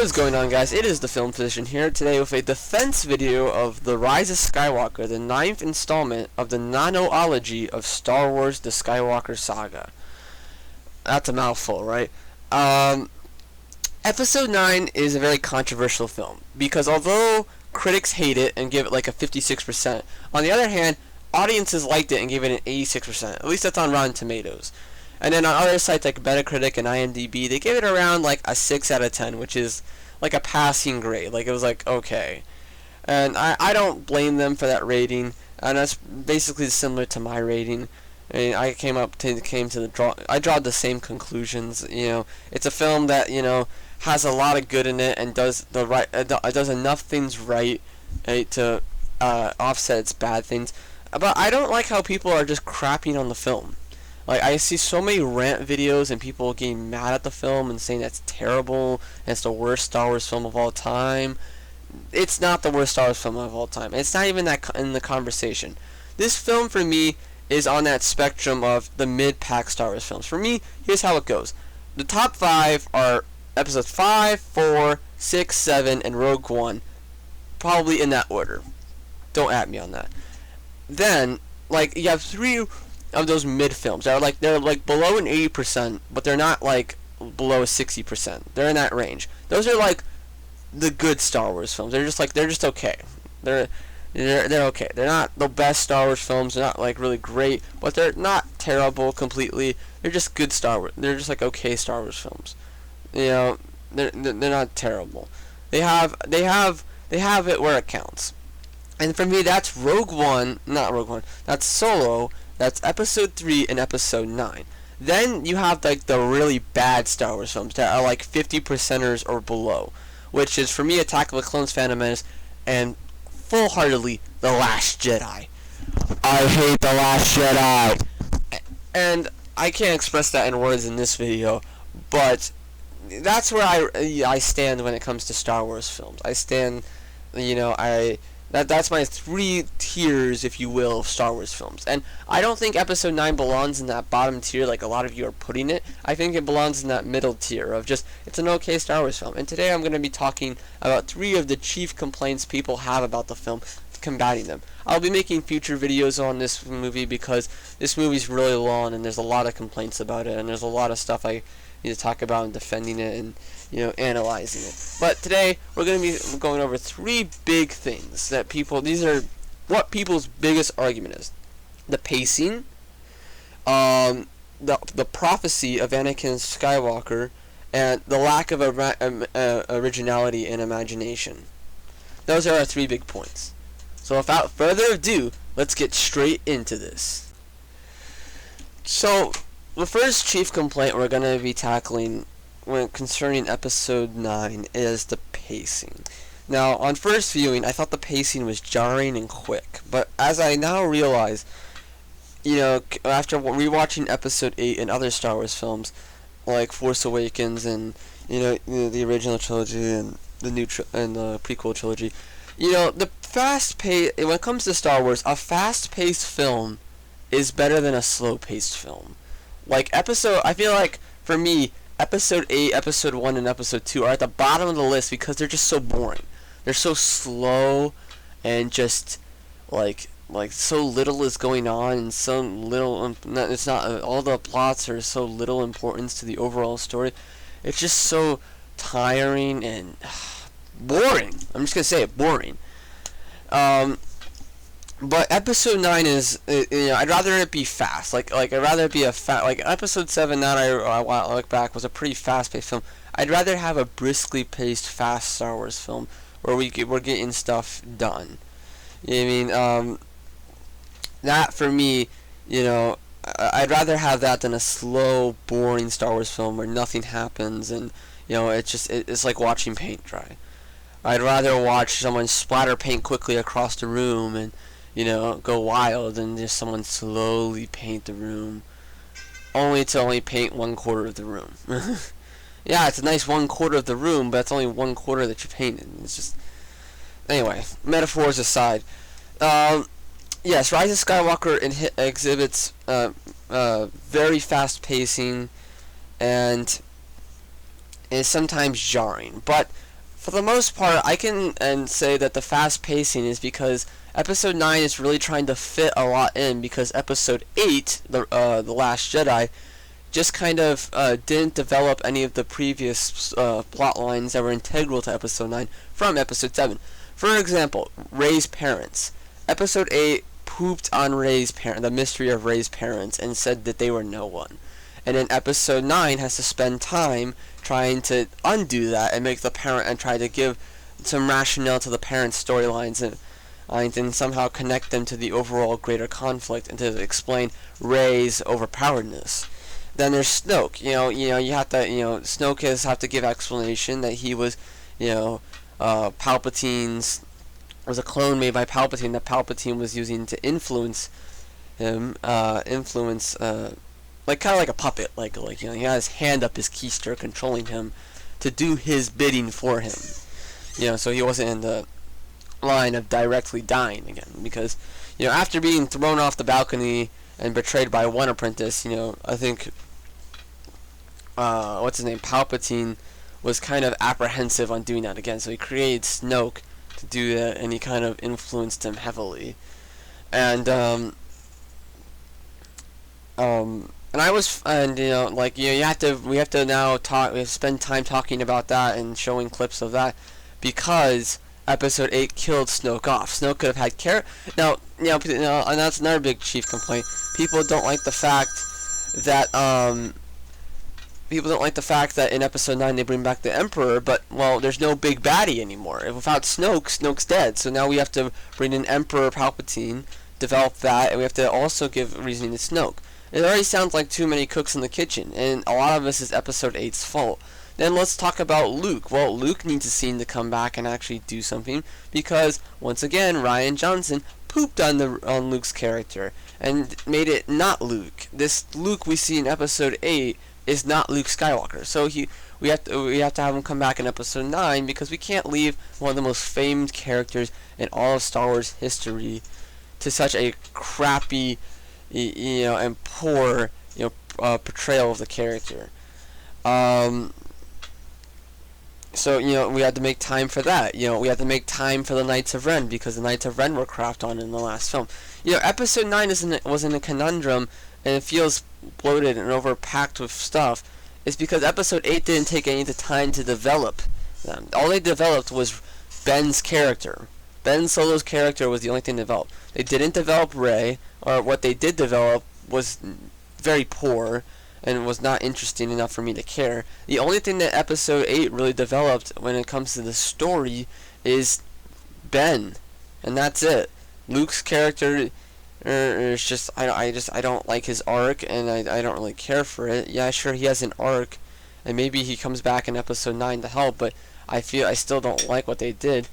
What is going on, guys? It is the Film Physician here today with a defense video of The Rise of Skywalker, the 9th installment of the nonology of Star Wars The Skywalker Saga. That's a mouthful, right? Episode 9 is a very controversial film because although critics hate it and give it like a 56%, on the other hand, audiences liked it and gave it an 86%. At least that's on Rotten Tomatoes. And then on other sites like Metacritic and IMDb, they gave it around like a 6 out of 10, which is like a passing grade. Like it was like, okay. And I don't blame them for that rating. And that's basically similar to my rating. I mean, I draw the same conclusions. You know, it's a film that, you know, has a lot of good in it and does enough things right to offset its bad things. But I don't like how people are just crapping on the film. Like, I see so many rant videos and people getting mad at the film and saying that's terrible and it's the worst Star Wars film of all time. It's not the worst Star Wars film of all time. It's not even that in the conversation. This film, for me, is on that spectrum of the mid-pack Star Wars films. For me, here's how it goes. The top 5 are Episodes 5, 4, 6, 7, and Rogue One. Probably in that order. Don't at me on that. Then, like, you have 3 of those mid films. They're like below an 80%, but they're not like below 60%. They're in that range. Those are like the good Star Wars films. They're just okay. They're okay. They're not the best Star Wars films. They're not like really great, but they're not terrible completely. They're just good Star Wars. They're just like okay Star Wars films. You know, they're not terrible. They have it where it counts. And for me, that's Rogue One, not Rogue One. That's Solo. That's Episode 3 and Episode 9. Then you have like the really bad Star Wars films that are like 50%ers or below, which is for me Attack of the Clones, Phantom Menace, and full-heartedly The Last Jedi. I hate The Last Jedi, and I can't express that in words in this video, but that's where I stand when it comes to Star Wars films. I stand, you know, That's my 3 tiers, if you will, of Star Wars films. And I don't think Episode 9 belongs in that bottom tier like a lot of you are putting it. I think it belongs in that middle tier of just, it's an okay Star Wars film. And today I'm going to be talking about 3 of the chief complaints people have about the film, combating them. I'll be making future videos on this movie because this movie's really long and there's a lot of complaints about it. And there's a lot of stuff I need to talk about and defending it and, you know, analyzing it. But today we're going to be going over 3 big things that these are what people's biggest argument is: the pacing, the prophecy of Anakin Skywalker, and the lack of originality and imagination. Those are our 3 big points. So without further ado, let's get straight into this. So the first chief complaint we're going to be tackling when concerning Episode 9 is the pacing. Now, on first viewing, I thought the pacing was jarring and quick, but as I now realize, you know, after rewatching Episode 8 and other Star Wars films, like Force Awakens and, you know, the original trilogy and the the prequel trilogy, you know, the fast pace, when it comes to Star Wars, a fast-paced film is better than a slow-paced film. Like, I feel like, for me, Episode 8, Episode 1, and Episode 2 are at the bottom of the list because they're just so boring. They're so slow and just, like so little is going on and so little, it's not, all the plots are so little importance to the overall story. It's just so tiring and boring. I'm just going to say it, boring. But Episode 9 is, you know, I'd rather it be fast. Like I'd rather it be like Episode 7, now I look back, was a pretty fast-paced film. I'd rather have a briskly paced, fast Star Wars film where we're getting stuff done. You know what I mean? That, for me, you know, I'd rather have that than a slow, boring Star Wars film where nothing happens and, you know, it's like watching paint dry. I'd rather watch someone splatter paint quickly across the room and, you know, go wild than just someone slowly paint the room, only to paint 1/4 of the room. Yeah, it's a nice 1/4 of the room, but it's only 1/4 that you painted. It's just, anyway, metaphors aside. Yes, Rise of Skywalker exhibits very fast pacing and is sometimes jarring, but for the most part, I can and say that the fast pacing is because Episode 9 is really trying to fit a lot in, because Episode 8, the Last Jedi, just kind of didn't develop any of the previous plot lines that were integral to Episode 9 from Episode 7. For example, Rey's parents. Episode 8 pooped on the mystery of Rey's parents, and said that they were no one. And then Episode 9 has to spend time trying to undo that and make the parent, and try to give some rationale to the parents' storylines, and somehow connect them to the overall greater conflict, and to explain Rey's overpoweredness. Then there's Snoke. You have to, Snoke have to give explanation that he was, Palpatine's, was a clone made by Palpatine that Palpatine was using to influence him, like kind of like a puppet, like he had his hand up his keister controlling him to do his bidding for him. So he wasn't in the line of directly dying again, because after being thrown off the balcony and betrayed by one apprentice, I think what's his name, Palpatine, was kind of apprehensive on doing that again, so he created Snoke to do that, and he kind of influenced him heavily. And I was, and we have to now talk. We have to spend time talking about that and showing clips of that, because Episode 8 killed Snoke off. Snoke could have had now, and that's another big chief complaint. People don't like the fact that in Episode 9 they bring back the Emperor, but, well, there's no big baddie anymore. Without Snoke, Snoke's dead. So now we have to bring in Emperor Palpatine, develop that, and we have to also give reasoning to Snoke. It already sounds like too many cooks in the kitchen, and a lot of this is Episode 8's fault. Then let's talk about Luke. Well, Luke needs a scene to come back and actually do something, because, once again, Rian Johnson pooped on Luke's character, and made it not Luke. This Luke we see in Episode 8 is not Luke Skywalker. So we have to have him come back in Episode 9, because we can't leave one of the most famed characters in all of Star Wars history to such a crappy, and poor, portrayal of the character. So, we had to make time for that. We had to make time for the Knights of Ren, because the Knights of Ren were crapped on in the last film. Episode 9 was in a conundrum, and it feels bloated and overpacked with stuff. It's because Episode 8 didn't take any of the time to develop them. All they developed was Ben's character. Ben Solo's character was the only thing developed. They didn't develop Rey, or what they did develop was very poor, and was not interesting enough for me to care. The only thing that Episode 8 really developed when it comes to the story is Ben, and that's it. Luke's character is just, I don't like his arc, and I don't really care for it. Yeah, sure, he has an arc, and maybe he comes back in Episode 9 to help, but I still don't like what they did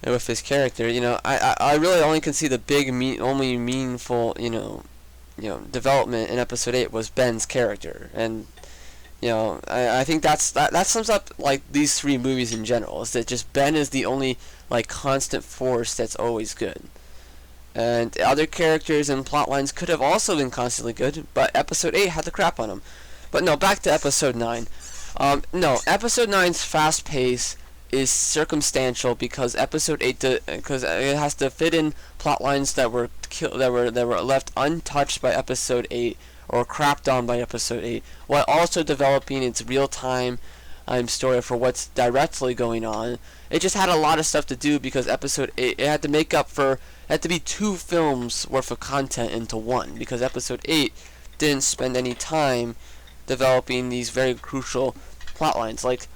with his character. I really only can see the big, only meaningful, development in Episode 8 was Ben's character, and I think that sums up like these three movies in general, is that just Ben is the only constant force that's always good, and other characters and plot lines could have also been constantly good, but Episode 8 had the crap on them. But no, back to Episode 9. Episode 9's fast pace is circumstantial, because Episode 8 because it has to fit in plot lines that were left untouched by Episode 8 or crapped on by Episode 8, while also developing its real-time story for what's directly going on. It just had a lot of stuff to do, because Episode 8, it had to make up for, it had to be 2 films worth of content into one, because Episode 8 didn't spend any time developing these very crucial plot lines, like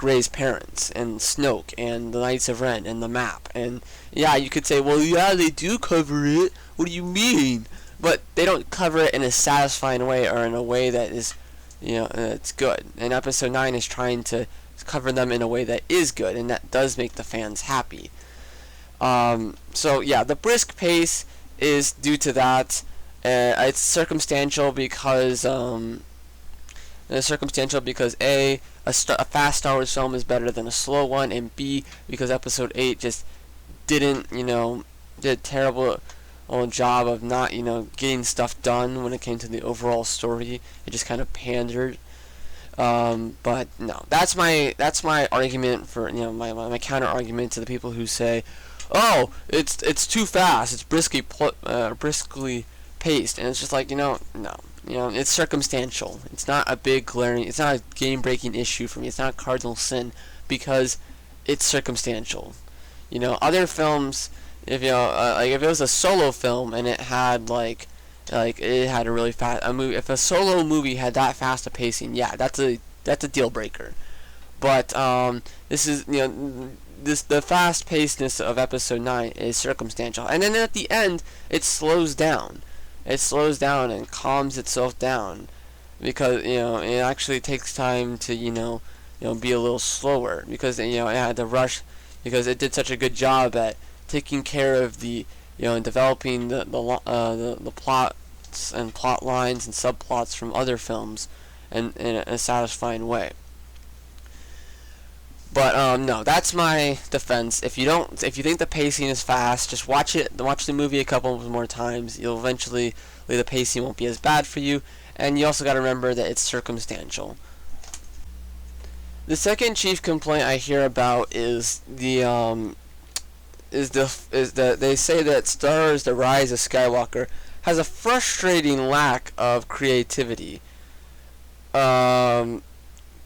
Rey's parents, and Snoke, and the Knights of Ren, and the map. And yeah, you could say, well, yeah, they do cover it. What do you mean? But they don't cover it in a satisfying way, or in a way that is, it's good. And Episode 9 is trying to cover them in a way that is good, and that does make the fans happy. So yeah, the brisk pace is due to that. It's circumstantial because A, a fast Star Wars film is better than a slow one, and B, because Episode 8 just did a terrible job of not, getting stuff done when it came to the overall story. It just kind of pandered. But no, that's my argument for, my counter argument to the people who say, oh, it's too fast, it's briskly paced, and it's just like, no, it's circumstantial. It's not a big glaring, it's not a game breaking issue for me. It's not a cardinal sin because it's circumstantial. Other films, if like if it was a solo film and it had like it had a really fast a movie, if a solo movie had that fast a pacing, yeah, that's a deal breaker. But this is the fast pacedness of episode 9 is circumstantial, and then at the end it slows down. It slows down and calms itself down because it actually takes time to be a little slower because it had to rush because it did such a good job at taking care of the developing the plots and plot lines and subplots from other films and in a satisfying way. But no, that's my defense. If you think the pacing is fast, just watch the movie a couple more times. You'll eventually, the pacing won't be as bad for you, and you also got to remember that it's circumstantial. The second chief complaint I hear about is they say that Star Wars: The Rise of Skywalker has a frustrating lack of creativity.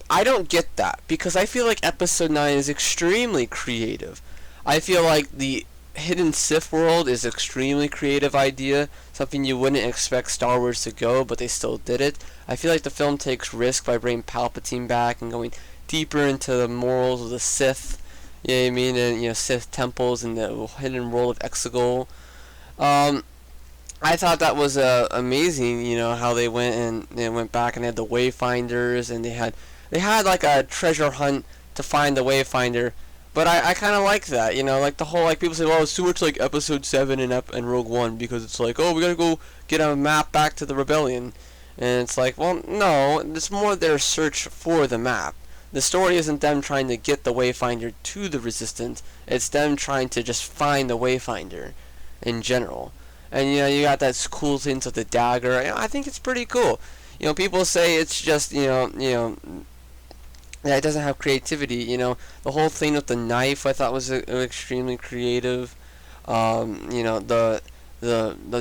I don't get that because I feel like Episode 9 is extremely creative. I feel like the Hidden Sith world is extremely creative idea, something you wouldn't expect Star Wars to go, but they still did it. I feel like the film takes risk by bringing Palpatine back and going deeper into the morals of the Sith. You know what I mean? And Sith temples and the hidden world of Exegol. I thought that was amazing. How they went back and they had the Wayfinders and they had like a treasure hunt to find the Wayfinder, but I kind of like that, like the whole, like people say, well, it's too much like Episode 7 and Rogue One because it's like, oh, we gotta go get a map back to the rebellion, and it's like, well, no, it's more their search for the map. The story isn't them trying to get the Wayfinder to the Resistance, it's them trying to just find the Wayfinder in general. And you got that cool things with the dagger. I think it's pretty cool. People say it's just it doesn't have creativity. The whole thing with the knife I thought was extremely creative. The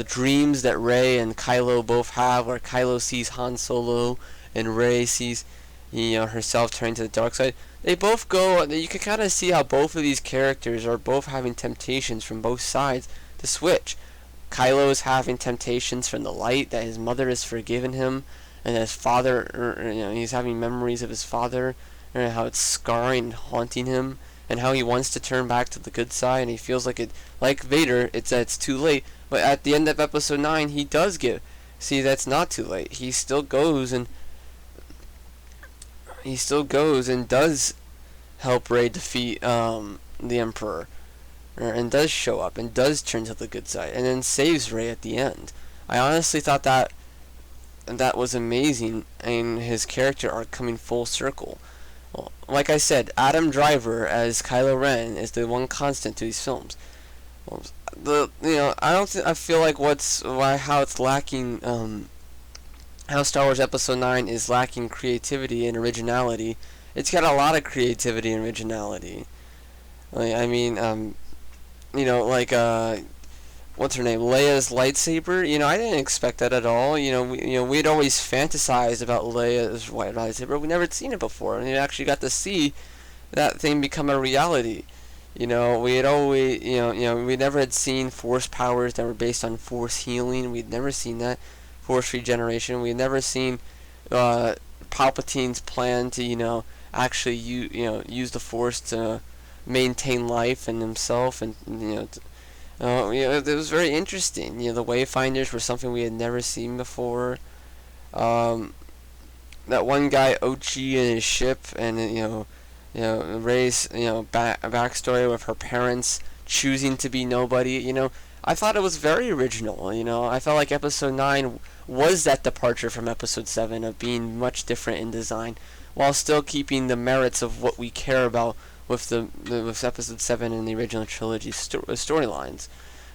dreams that Rey and Kylo both have, where Kylo sees Han Solo and Rey sees herself turning to the dark side. They both go. You can kind of see how both of these characters are both having temptations from both sides to switch. Kylo is having temptations from the light that his mother has forgiven him, and his father, he's having memories of his father, and how it's scarring and haunting him, and how he wants to turn back to the good side, and he feels like like Vader, it's too late. But at the end of Episode 9, he does see that's not too late. He still goes and does help Rey defeat the Emperor, and does show up and does turn to the good side, and then saves Rey at the end. I honestly thought that was amazing, and his character arc coming full circle. Well, like I said, Adam Driver as Kylo Ren is the one constant to these films. I feel like how it's lacking, how Star Wars Episode 9 is lacking creativity and originality. It's got a lot of creativity and originality. What's her name? Leia's lightsaber. I didn't expect that at all. We'd always fantasized about Leia's white lightsaber. We never had seen it before, and we actually got to see that thing become a reality. We had always, we never had seen Force powers that were based on Force healing. We'd never seen that Force regeneration. We'd never seen Palpatine's plan to, actually use the Force to maintain life and himself, and it was very interesting. The Wayfinders were something we had never seen before. That one guy Ochi and his ship, and Rey's backstory with her parents choosing to be nobody. I thought it was very original. I felt like Episode 9 was that departure from Episode 7 of being much different in design, while still keeping the merits of what we care about with Episode 7 and the original trilogy storylines.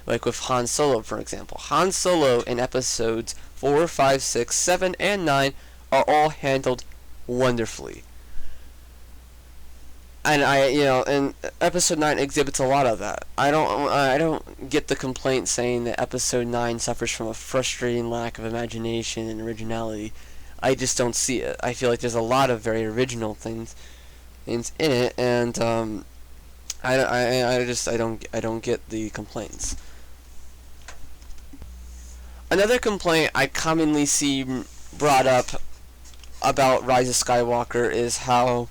Like with Han Solo, for example. Han Solo in Episodes 4, 5, 6, 7, and 9 are all handled wonderfully. And and episode 9 exhibits a lot of that. I don't get the complaint saying that episode 9 suffers from a frustrating lack of imagination and originality. I just don't see it. I feel like there's a lot of very original things in it, and I don't get the complaints. Another complaint I commonly see brought up about Rise of Skywalker is how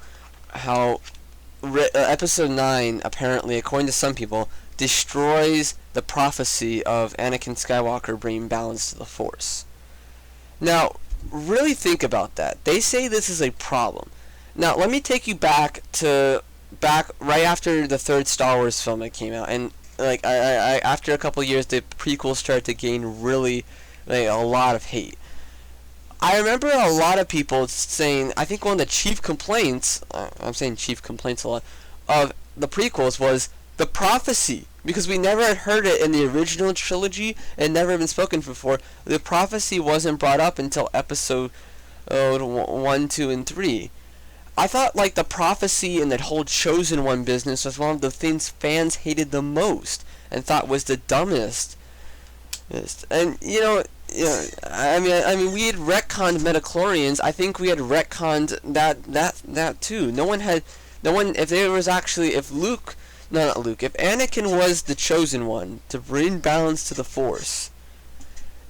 episode 9, apparently, according to some people, destroys the prophecy of Anakin Skywalker bringing balance to the Force. Now, really think about that. They say this is a problem. Now, let me take you back right after the third Star Wars film that came out, and like I after a couple of years, the prequels started to gain really a lot of hate. I remember a lot of people saying, I think one of the chief complaints, I'm saying chief complaints a lot, of the prequels was the prophecy. Because we never had heard it in the original trilogy and never been spoken before. The prophecy wasn't brought up until episode 1, 2, and 3. I thought like the prophecy and that whole Chosen One business was one of the things fans hated the most and thought was the dumbest. And I mean, we had retconned Metachlorians. I think we had retconned that too. If Anakin was the chosen one to bring balance to the Force,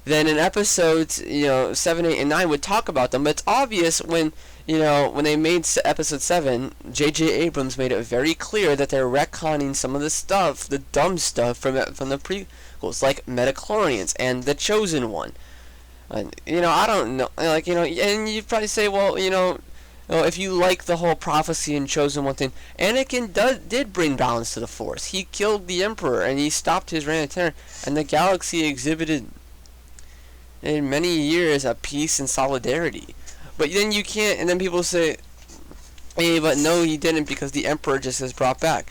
then in episodes 7, 8, and 9 would talk about them. But it's obvious when they made episode 7, J.J. Abrams made it very clear that they're retconning some of the stuff, the dumb stuff from the prequels, like Metachlorians and the Chosen One. And I don't know, and you'd probably say, well, if you like the whole prophecy and Chosen One thing, Anakin did bring balance to the Force. He killed the Emperor and he stopped his reign of terror, and the galaxy exhibited in many years of peace and solidarity. But then you can't, and then people say, hey, but no, he didn't because the Emperor just is brought back.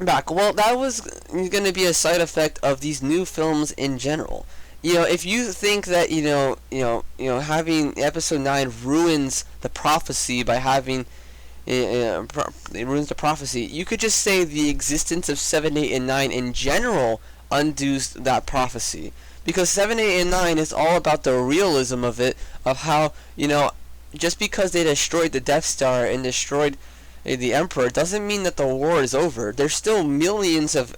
Well, that was going to be a side effect of these new films in general. If you think that having episode 9 ruins the prophecy by having it ruins the prophecy, you could just say the existence of 7, 8, and 9 in general undoes that prophecy. Because 7, 8, and 9 is all about the realism of it, of how, just because they destroyed the Death Star and destroyed the Emperor doesn't mean that the war is over. There's still millions of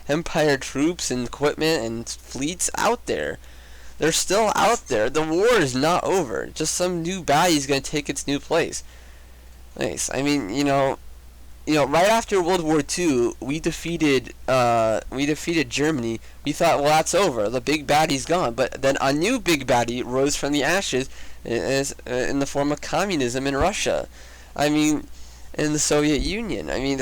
Empire troops and equipment and fleets out there. They're still out there. The war is not over. Just some new baddie is going to take its new place. Nice. I mean, right after World War II, we defeated Germany. We thought, well, that's over. The big baddie's gone. But then a new big baddie rose from the ashes in the form of communism in Russia. I mean, in the Soviet Union. I mean,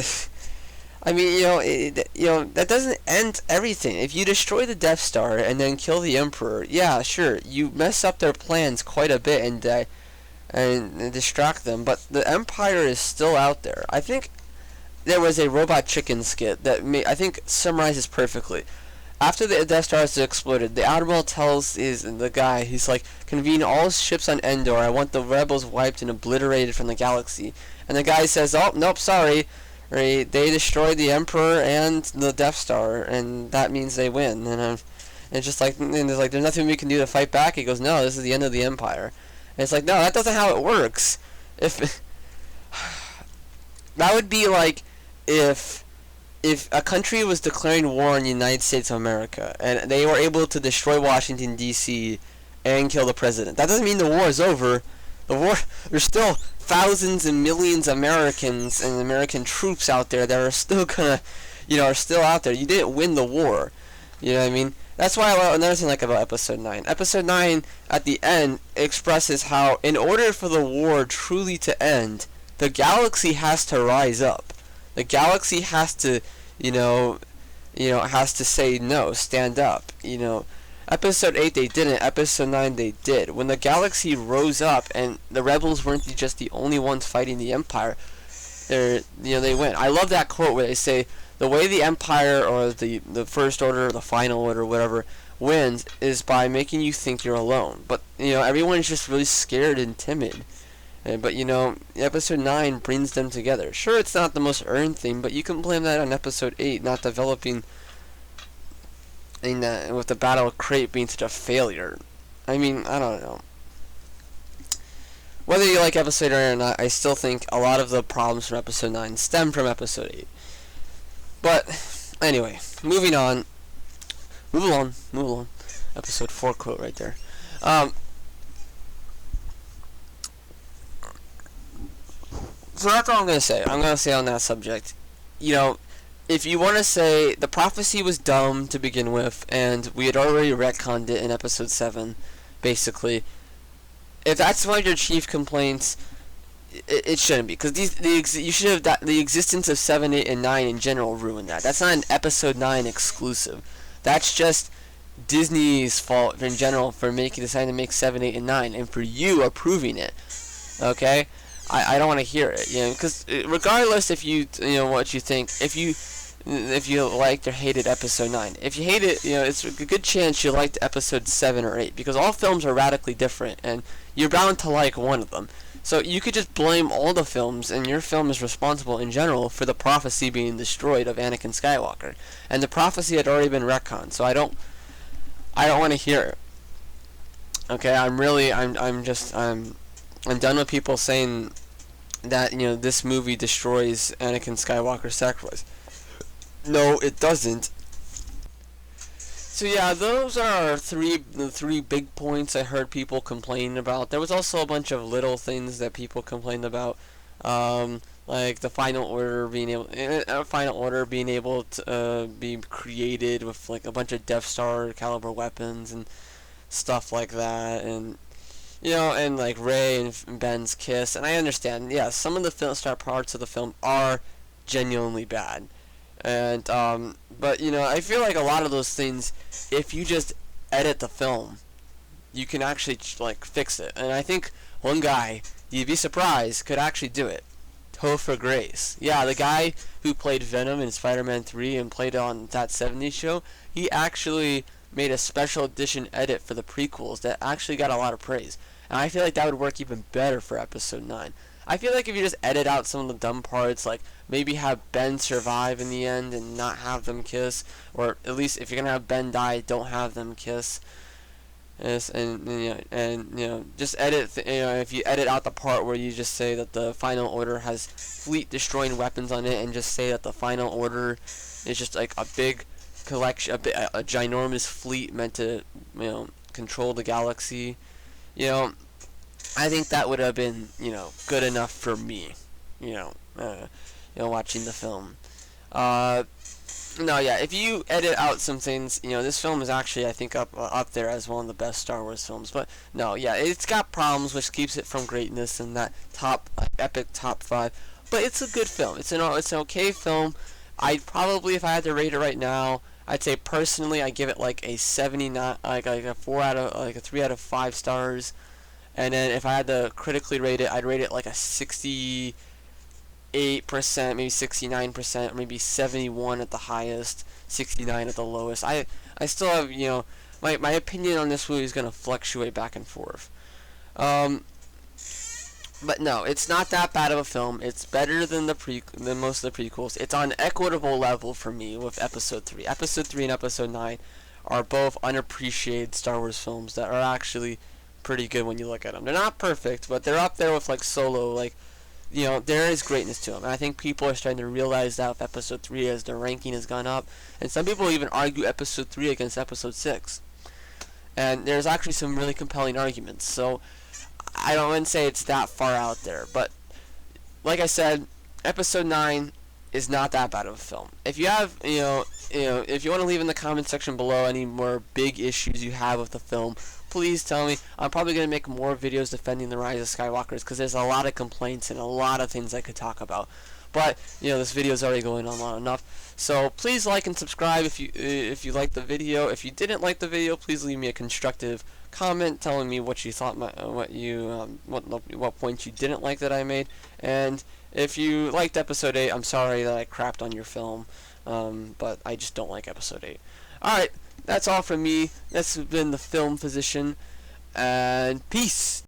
that doesn't end everything. If you destroy the Death Star and then kill the Emperor, yeah, sure, you mess up their plans quite a bit and distract them. But the Empire is still out there. I think there was a Robot Chicken skit that I think summarizes perfectly. After the Death Star has exploded, the Admiral tells the guy, he's like, convene all ships on Endor. I want the rebels wiped and obliterated from the galaxy. And the guy says, oh, nope, sorry. They destroyed the Emperor and the Death Star, and that means they win. And it's just like, there's nothing we can do to fight back. He goes, no, this is the end of the Empire. And it's like, no, that doesn't how it works. If that would be like if a country was declaring war on the United States of America and they were able to destroy Washington D.C. and kill the president. That doesn't mean the war is over. There's still thousands and millions of Americans and American troops out there that are still are still out there. You didn't win the war. You know what I mean? That's why another thing like about Episode 9. Episode 9 at the end expresses how in order for the war truly to end, the galaxy has to rise up. The galaxy has to, has to say no, stand up. Episode 8 they didn't. Episode 9 they did. When the galaxy rose up and the rebels weren't just the only ones fighting the Empire, they went. I love that quote where they say the way the Empire or the First Order or the Final Order or whatever wins is by making you think you're alone. But everyone's just really scared and timid. But episode 9 brings them together. Sure, it's not the most earned thing, but you can blame that on episode 8 not developing, and with the Battle of Crate being such a failure. I mean, I don't know. Whether you like episode 8 or not, I still think a lot of the problems from episode 9 stem from episode 8. But anyway, moving on. Move along. Episode 4 quote right there. So that's all I'm going to say. I'm going to say on that subject. If you want to say the prophecy was dumb to begin with, and we had already retconned it in episode 7, basically, if that's one of your chief complaints, it shouldn't be. Because you should have the existence of 7, 8, and 9 in general ruined that. That's not an episode 9 exclusive. That's just Disney's fault in general for deciding to make 7, 8, and 9, and for you approving it. Okay? I don't want to hear it, because regardless if you what you think, if you liked or hated episode 9, if you hate it, it's a good chance you liked episode 7 or 8, because all films are radically different, and you're bound to like one of them. So you could just blame all the films, and your film is responsible in general for the prophecy being destroyed of Anakin Skywalker, and the prophecy had already been retconned. So I don't want to hear it. Okay, I'm done with people saying that this movie destroys Anakin Skywalker's sacrifice. No, it doesn't. So yeah, those are the three big points I heard people complaining about. There was also a bunch of little things that people complained about, like the Final Order being able to be created with like a bunch of Death Star caliber weapons and stuff like that, and and like Rey and Ben's kiss. And I understand, yeah, some of the film star parts of the film are genuinely bad. And, but, I feel like a lot of those things, if you just edit the film, you can actually, fix it. And I think one guy, you'd be surprised, could actually do it. Topher Grace. Yeah, the guy who played Venom in Spider-Man 3 and played on that 70s show, he actually made a special edition edit for the prequels that actually got a lot of praise. And I feel like that would work even better for episode 9. I feel like if you just edit out some of the dumb parts, like maybe have Ben survive in the end and not have them kiss, or at least if you're gonna have Ben die, don't have them kiss. Yes, and just edit. If you edit out the part where you just say that the Final Order has fleet destroying weapons on it, and just say that the Final Order is just like a big collection, a ginormous fleet meant to control the galaxy. I think that would have been, good enough for me, watching the film. No, yeah, if you edit out some things, this film is actually, I think, up there as one of the best Star Wars films. But, no, yeah, it's got problems, which keeps it from greatness in that epic top 5. But it's a good film. It's an okay film. I'd probably, if I had to rate it right now, I'd say personally I give it like a 79, like a 3 out of 5 stars. And then if I had to critically rate it, I'd rate it like a 68%, maybe 69%, or maybe 71 at the highest, 69 at the lowest. I still have, my opinion on this movie is going to fluctuate back and forth. But no, it's not that bad of a film. It's better than most of the prequels. It's on an equitable level for me with Episode 3. Episode 3 and Episode 9 are both unappreciated Star Wars films that are actually pretty good when you look at them. They're not perfect, but they're up there with like Solo. Like, there is greatness to them. And I think people are starting to realize that with Episode 3 as their ranking has gone up. And some people even argue Episode 3 against Episode 6. And there's actually some really compelling arguments. So I don't say it's that far out there, but like I said, Episode 9 is not that bad of a film. If you have, if you want to leave in the comment section below any more big issues you have with the film, please tell me. I'm probably going to make more videos defending The Rise of Skywalkers, because there's a lot of complaints and a lot of things I could talk about. But, this video is already going on long enough. So please like and subscribe if you liked the video. If you didn't like the video, please leave me a constructive comment telling me what you thought, what points you didn't like that I made. And if you liked Episode 8, I'm sorry that I crapped on your film, but I just don't like Episode 8. Alright, that's all from me. That's been the Film Physician. and peace.